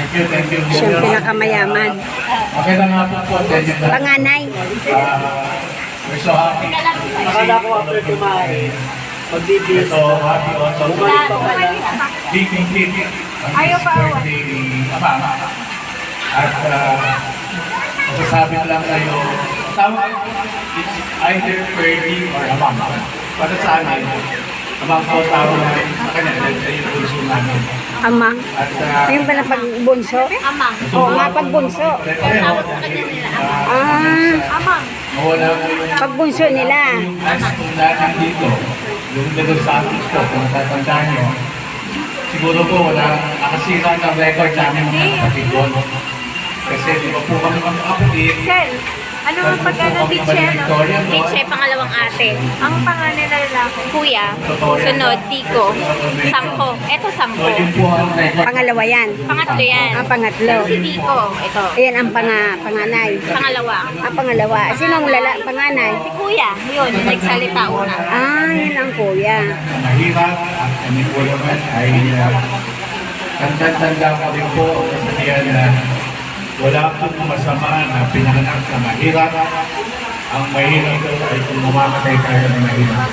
Thank you. Siya ang pinakamayaman. Magandang hapon po sa inyo. Panganay. We're so happy. Akala ko after kumain, magbibis. So happy also. Bumalik pa pala. Big cake. Ayaw pa. Birthday ni Ama. At masasabi ko lang kayo, tama, it's either Ferdy or Amang. Para sa amin, Amang po tawag namin sa kanya dahil siya yung puso namin. Amang. At Ayun pala pagbunso. Amang. Oo nga, pagbunso. Tapos sa kanya nila, amang. Amang. mawala ko yung Pagbunso nila. yung ice cream natin dito. Yung little sandwich ko, kung natatandaan nyo. Siguro po wala nakasira ng record namin mga kapatid doon. Kasi di ba po kami mga kapatid. Sel, ano ang pagkano Biche, no? Biche, pangalawang ate. Ang pangalan na lalaki. Kuya, sunod, Tiko. Sangko. Eto, So Sangko. yun po ang record. Pangalawa yan. Pangatlo yan. Ang pangatlo. Si Tiko. Ito. Ayan ang panganay. Pangalawa. Ang pangalawa. Sino ang panganay? Si Kuya. Yun, yung nagsalita una. Ah, yan ang kuya. Mahirap at kami po naman ay tanda-tanda ko rin po kasi wala pong masama na pinanganak na mahirap. Ang mahirap ay kung mamamatay tayo ng mahirap.